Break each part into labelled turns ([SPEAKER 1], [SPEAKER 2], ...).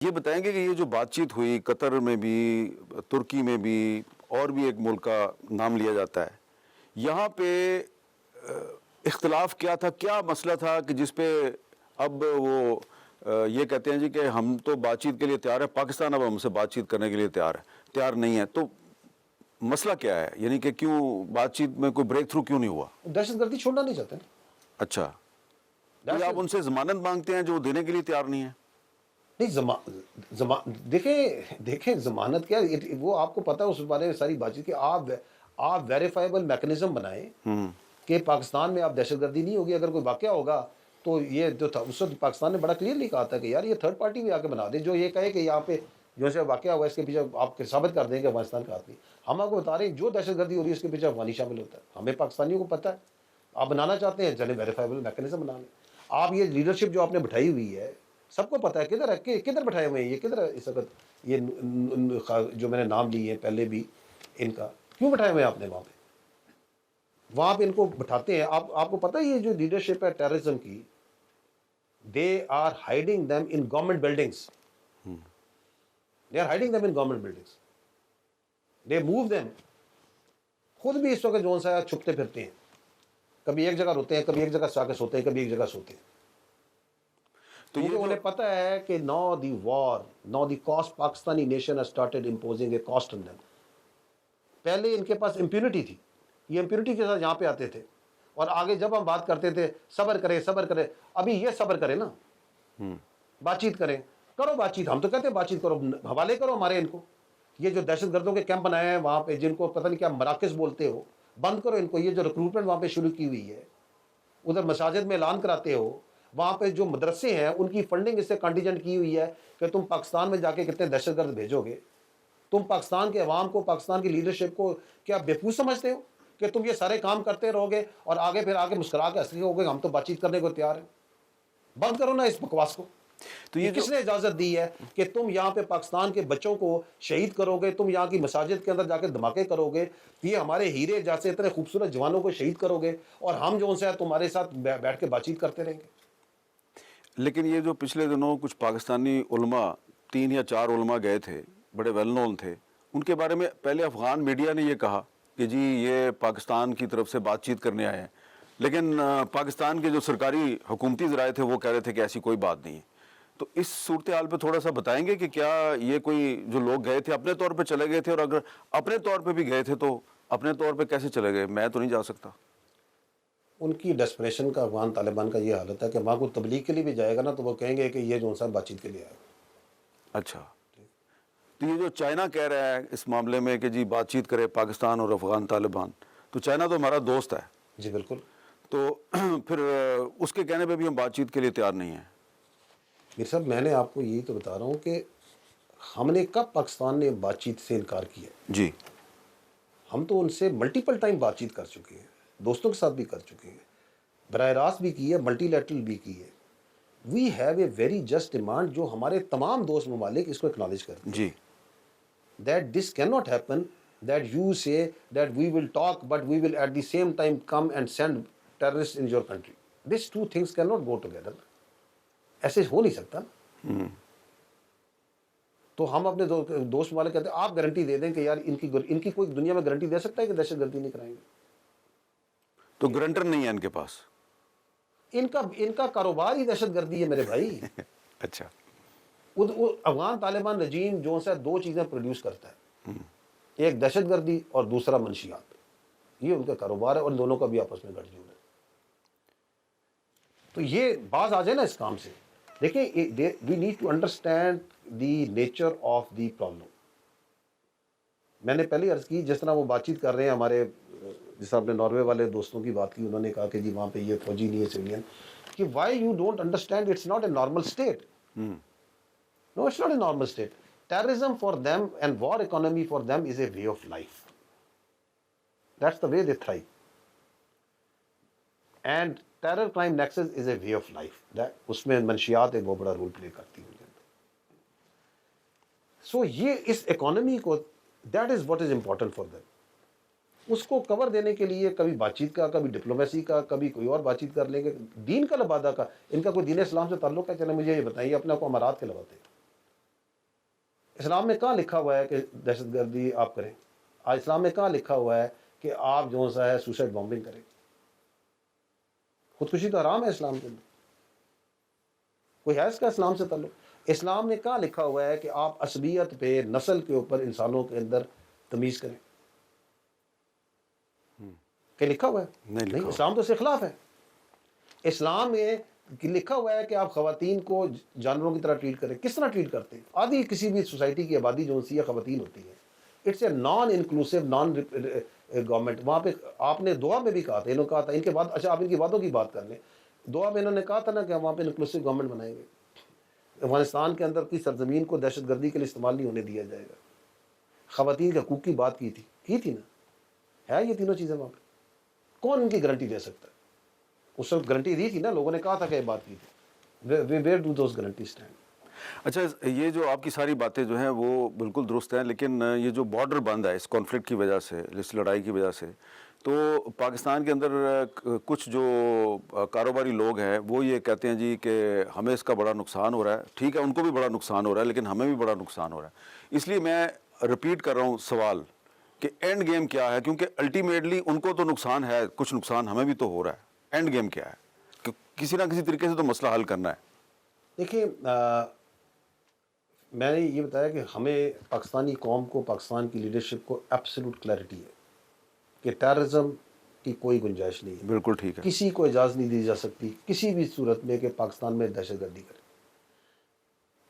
[SPEAKER 1] یہ بتائیں گے کہ یہ جو بات چیت ہوئی قطر میں بھی، ترکی میں بھی، اور بھی ایک ملک کا نام لیا جاتا ہے، یہاں پہ اختلاف کیا تھا، کیا مسئلہ تھا کہ جس پہ اب وہ یہ کہتے ہیں جی کہ ہم تو بات چیت کے لیے تیار ہے، پاکستان اب ہم سے بات چیت کرنے کے لیے تیار نہیں ہے، تو مسئلہ کیا ہے؟ یعنی کہ کیوں بات چیت میں کوئی بریک تھرو کیوں نہیں ہوا؟
[SPEAKER 2] دہشت گردی چھوڑنا نہیں چاہتے نا۔
[SPEAKER 1] اچھا، تو یہ آپ ان سے ضمانت مانگتے ہیں جو وہ دینے کے لیے تیار نہیں ہے؟
[SPEAKER 2] نہیں، دیکھیں ضمانت کیا، وہ آپ کو پتا ہے اس بارے میں ساری بات چیت کہ آپ ویریفائبل میکنزم بنائیں کہ پاکستان میں آپ دہشت گردی نہیں ہوگی، اگر کوئی واقعہ ہوگا تو یہ جو تھا اس وقت پاکستان نے بڑا کلیئرلی کہا تھا کہ یار یہ تھرڈ پارٹی بھی آ کے بنا دے جو یہ کہے کہ یہاں پہ جو سے واقعہ ہوا اس کے پیچھے آپ ثابت کر دیں کہ افغانستان کا آدمی، ہم آپ کو بتا رہے ہیں جو دہشت گردی ہو رہی ہے اس کے پیچھے افغانی شامل ہوتا ہے، ہمیں پاکستانیوں کو پتہ ہے۔ آپ بنانا چاہتے ہیں چلیں ویریفائبل میکنزم بنا لیں۔ آپ یہ لیڈرشپ جو آپ نے بٹھائی ہوئی ہے سب کو پتہ ہے کدھر ہے، کدھر بٹھائے ہوئے ہیں، یہ کدھر ہے اس وقت، یہ جو میں نے نام لیے ہیں پہلے بھی ان کا کیوں بٹھائے ہوئے ہیں آپ نے وہاں پہ ان کو بٹھاتے ہیں۔ آپ کو پتہ ہے یہ جو لیڈرشپ ہے ٹیررزم کی، they are hiding them in government buildings, they are hiding them in government buildings, they move them, خود بھی اس وقت جون سا چھپتے پھرتے ہیں، کبھی ایک جگہ روتے ہیں، کبھی ایک جگہ جا کے سوتے ہیں، کبھی ایک جگہ سوتے ہیں،
[SPEAKER 1] تو
[SPEAKER 2] کیونکہ
[SPEAKER 1] یہ
[SPEAKER 2] انہیں پتہ ہے کہ now the cost Pakistani nation has started imposing a cost on them۔ پہلے ان کے پاس امپیونٹی تھی، یہ امپیونٹی کے ساتھ یہاں پہ آتے تھے، اور آگے جب ہم بات کرتے تھے صبر کرے، ابھی یہ صبر کرے نا، بات چیت کرو بات چیت، ہم تو کہتے ہیں بات چیت کرو، حوالے کرو ہمارے ان کو، یہ جو دہشت گردوں کے کیمپ بنائے ہیں وہاں پہ جن کو پتہ نہیں کیا مراکز بولتے ہو، بند کرو ان کو، یہ جو ریکروٹمنٹ وہاں پہ شروع کی ہوئی ہے، ادھر مساجد میں اعلان کراتے ہو، وہاں پہ جو مدرسے ہیں ان کی فنڈنگ اس سے کنٹیجنٹ کی ہوئی ہے کہ تم پاکستان میں جا کے کتنے دہشت گرد بھیجو گے، تم پاکستان کے عوام کو، پاکستان کی لیڈرشپ کو کیا بیوقوف سمجھتے ہو کہ تم یہ سارے کام کرتے رہو گے اور آگے پھر مسکرا کے ہنستے ہوگے ہم تو بات چیت کرنے کو تیار ہیں؟ بند کرو نا اس بکواس کو۔
[SPEAKER 1] تو
[SPEAKER 2] یہ
[SPEAKER 1] جو
[SPEAKER 2] کس نے اجازت دی ہے کہ تم یہاں پہ پاکستان کے بچوں کو شہید کرو گے، تم یہاں کی مساجد کے اندر جا کے دھماکے کرو گے، یہ ہمارے ہیرے جیسے اتنے خوبصورت جوانوں کو شہید کرو گے، اور ہم جو ان سے تمہارے ساتھ بیٹھ کے بات چیت کرتے رہیں گے؟
[SPEAKER 1] لیکن یہ جو پچھلے دنوں کچھ پاکستانی علماء، 3 یا 4 علماء گئے تھے، بڑے ویل نون تھے، ان کے بارے میں پہلے افغان میڈیا نے یہ کہا کہ جی یہ پاکستان کی طرف سے بات چیت کرنے آئے ہیں، لیکن پاکستان کے جو سرکاری حکومتی ذرائع تھے وہ کہہ رہے تھے کہ ایسی کوئی بات نہیں ہے۔ تو اس صورتحال پہ تھوڑا سا بتائیں گے کہ کیا یہ کوئی جو لوگ گئے تھے اپنے طور پہ چلے گئے تھے، اور اگر اپنے طور پہ بھی گئے تھے تو اپنے طور پہ کیسے چلے گئے؟ میں تو نہیں جا سکتا۔
[SPEAKER 2] ان کی ڈیسپریشن کا، افغان طالبان کا یہ حالت ہے کہ وہاں کوئی تبلیغ کے لیے بھی جائے گا نا تو وہ کہیں گے کہ یہ جو بات چیت کے لیے آئے گا۔
[SPEAKER 1] اچھا، تو یہ جو چائنا کہہ رہا ہے اس معاملے میں کہ جی بات چیت کرے پاکستان اور افغان طالبان، تو چائنا تو ہمارا دوست ہے،
[SPEAKER 2] جی بالکل۔
[SPEAKER 1] تو پھر اس کے کہنے پہ بھی ہم بات چیت کے لیے تیار نہیں ہیں۔
[SPEAKER 2] میر صاحب میں نے آپ کو یہی تو بتا رہا ہوں کہ ہم نے کب پاکستان نے بات چیت سے انکار کیا؟
[SPEAKER 1] جی،
[SPEAKER 2] ہم تو ان سے ملٹیپل ٹائم بات چیت کر چکے ہیں، دوستوں کے ساتھ بھی کر چکے ہیں، براہ راست بھی کی ہے، ملٹی لیٹرل بھی کی ہے۔ We have a very just demand جو ہمارے تمام دوست ممالک اس کو اکنالج کرتے ہیں،
[SPEAKER 1] جی،
[SPEAKER 2] that this cannot happen, that you say that we will talk but we will at the same time come and send terrorists in your country. These two things cannot go together. ایسے ہو نہیں سکتا۔ تو ہم اپنے دوست والے کہتے ہیں آپ گارنٹی دے دیں کہ یار ان کی کوئی دنیا میں گارنٹی دے سکتا ہے کہ دہشت گردی نہیں کرائیں گے؟
[SPEAKER 1] تو گرنٹر نہیں ہے ان کے پاس؟
[SPEAKER 2] ان کا کاروبار ہی دہشت گردی ہے میرے بھائی۔
[SPEAKER 1] اچھا،
[SPEAKER 2] افغان طالبان رجیم جو ہے 2 چیزیں پروڈیوس کرتا ہے، ایک دہشت گردی اور دوسرا منشیات، یہ ان کا کاروبار ہے اور دونوں کا بھی آپس میں گٹھ جوڑ ہے۔ تو یہ باز آ جائے نا اس کام سے۔ دیکھیں we need to understand the nature of the problem. میں نے پہلے عرض کی جس طرح وہ بات چیت کر رہے ہیں ہمارے، جس طرح اپنے ناروے والے دوستوں کی بات کی، انہوں نے کہا کہ جی وہاں پہ یہ فوجی نہیں ہے سویلین، کہ why you don't understand it's not a normal state. No, it's not a normal state. Terrorism for them and war economy for them is a way of life. That's the way they thrive. And terror crime nexus is a way of life. اس میں منشیات ایک بہت بڑا role play کرتی ہیں۔ سو یہ اس economy کو، that is what is important for them. اس کو کور دینے کے لیے کبھی بات چیت کا، کبھی ڈپلومیسی کا، کبھی کوئی اور بات چیت کر لیں گے، دین کا لبادہ کا، ان کا کوئی دین اسلام سے تعلق ہے؟ چلیں مجھے یہ بتائیے، اپنے آپ کو امارات کے لواتے ہیں، اسلام میں کہاں لکھا ہوا ہے کہ دہشت گردی آپ کریں؟ آج اسلام میں کہاں لکھا ہوا ہے کہ آپ جو سا ہے سوسائڈ بامبنگ کریں؟ خودکشی تو حرام ہے اسلام کے اندر. کوئی ہے اس کا اسلام سے تعلق؟ اسلام نے کہاں لکھا ہوا ہے کہ آپ عصبیت پہ، نسل کے اوپر انسانوں کے اندر تمیز کریں؟ کہ لکھا ہوا ہے؟
[SPEAKER 1] نہیں لکھا ہوا.
[SPEAKER 2] اسلام تو اس کے خلاف ہے. اسلام میں لکھا ہوا ہے کہ آپ خواتین کو جانوروں کی طرح ٹریٹ کریں. کس طرح ٹریٹ کرتے ہیں؟ آدھی کسی بھی سوسائٹی کی آبادی جو سی ہے خواتین ہوتی ہے. It's a non inclusive non government. وہاں پہ آپ نے دعا میں بھی کہا تھا، انہوں نے کہا تھا ان کے بعد، اچھا آپ ان کی باتوں کی بات کر لیں. دعا میں انہوں نے کہا تھا نا کہ وہاں پہ انکلوسیو گورنمنٹ بنائیں گے. افغانستان کے اندر کی سرزمین کو دہشت گردی کے لیے استعمال نہیں ہونے دیا جائے گا. خواتین کے حقوق کی بات کی تھی نا. ہے یہ تینوں چیزیں وہاں پہ؟ کون ان کی گارنٹی دے سکتا ہے؟ اس وقت گارنٹی دی تھی نا، لوگوں نے کہا تھا کہ یہ بات کی تھی. Where do those guarantee stand?
[SPEAKER 1] اچھا یہ جو آپ کی ساری باتیں جو ہیں وہ بالکل درست ہیں، لیکن یہ جو بارڈر بند ہے اس کانفلکٹ کی وجہ سے، اس لڑائی کی وجہ سے، تو پاکستان کے اندر کچھ جو کاروباری لوگ ہیں وہ یہ کہتے ہیں جی کہ ہمیں اس کا بڑا نقصان ہو رہا ہے. ٹھیک ہے، ان کو بھی بڑا نقصان ہو رہا ہے لیکن ہمیں بھی بڑا نقصان ہو رہا ہے. اس لیے میں رپیٹ کر رہا ہوں سوال کہ اینڈ گیم کیا ہے، کیونکہ الٹیمیٹلی ان کو تو نقصان ہے، کچھ نقصان ہمیں بھی تو ہو رہا ہے. اینڈ گیم کیا ہے؟ کہ کسی نہ کسی طریقے سے تو مسئلہ حل کرنا ہے.
[SPEAKER 2] دیکھیے، میں نے یہ بتایا کہ ہمیں پاکستانی قوم کو، پاکستان کی لیڈرشپ کو ایبسولوٹ کلیئرٹی ہے کہ ٹیررزم کی کوئی گنجائش نہیں ہے.
[SPEAKER 1] بالکل ٹھیک ہے.
[SPEAKER 2] کسی کو اجازت نہیں دی جا سکتی کسی بھی صورت میں کہ پاکستان میں دہشت گردی کرے.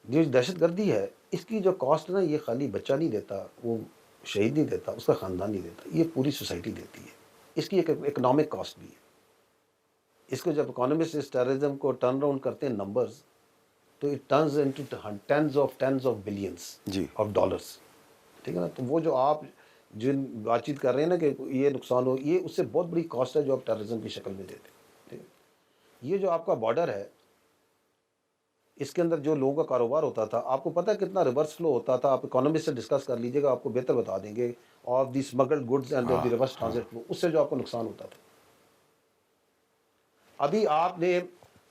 [SPEAKER 2] جو دہشت گردی ہے اس کی جو کاسٹ نا، یہ خالی بچہ نہیں دیتا، وہ شہید نہیں دیتا، اس کا خاندان نہیں دیتا، یہ پوری سوسائٹی دیتی ہے. اس کی ایک اکنامک کاسٹ بھی ہے. اس کو جب اکانومسٹ اس ٹیررزم کو ٹرن راؤنڈ کرتے ہیں نمبرز، تو it turns into tens of billions
[SPEAKER 1] جی.
[SPEAKER 2] Of dollars. ٹھیک ہے نا. تو وہ جو آپ جن بات چیت کر رہے ہیں نا کہ یہ نقصان ہو، یہ اس سے بہت بڑی کاسٹ ہے جو آپ ٹیررزم کی شکل میں دیتے ہیں. ٹھیک ہے. یہ جو آپ کا بارڈر ہے، اس کے اندر جو لوگوں کا کاروبار ہوتا تھا، آپ کو پتہ ہے کتنا ریورس فلو ہوتا تھا؟ آپ اکانومسٹ سے ڈسکس کر لیجیے گا، آپ کو بہتر بتا دیں گے. Of the smuggled goods and the reverse transit flow, اس سے جو آپ کو نقصان ہوتا تھا. ابھی آپ نے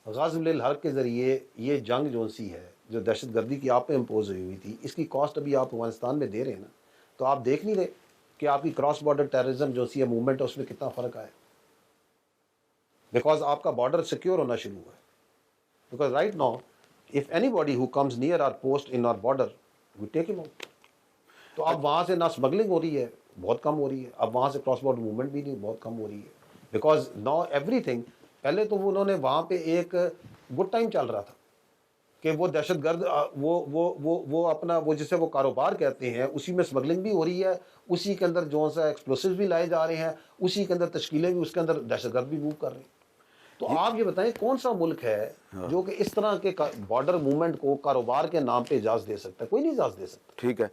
[SPEAKER 2] غزو للحق کے ذریعے یہ جنگ جو سی ہے، جو دہشت گردی کی آپ پہ امپوز ہوئی تھی، اس کی کاسٹ ابھی آپ افغانستان میں دے رہے ہیں نا. تو آپ دیکھ نہیں رہے کہ آپ کی کراس بارڈر ٹیررزم جو سی ہے موومنٹ ہے، اس میں کتنا فرق آیا؟ بیکاز آپ کا بارڈر سیکیور ہونا شروع ہوا ہے. Because right now if anybody who comes near our post in our border, we take him out. تو اب وہاں سے نہ اسمگلنگ ہو رہی ہے، بہت کم ہو رہی ہے. اب وہاں سے کراس بارڈر موومنٹ بھی نہیں، بہت کم ہو رہی ہے. Because now every thing. پہلے تو انہوں نے وہاں پہ ایک گڈ ٹائم چل رہا تھا کہ وہ دہشت گرد وہ اپنا وہ جسے وہ کاروبار کہتے ہیں، اسی میں اسمگلنگ بھی ہو رہی ہے، اسی کے اندر جو سا ایکسپلوسیوز بھی لائے جا رہے ہیں، اسی کے اندر تشکیلیں بھی، اس کے اندر دہشت گرد بھی موو کر رہے ہیں. تو آپ یہ بتائیں کون سا ملک ہے جو کہ اس طرح کے بارڈر موومنٹ کو کاروبار کے نام پہ اجازت دے سکتا ہے؟ کوئی نہیں اجازت دے سکتا.
[SPEAKER 1] ٹھیک ہے.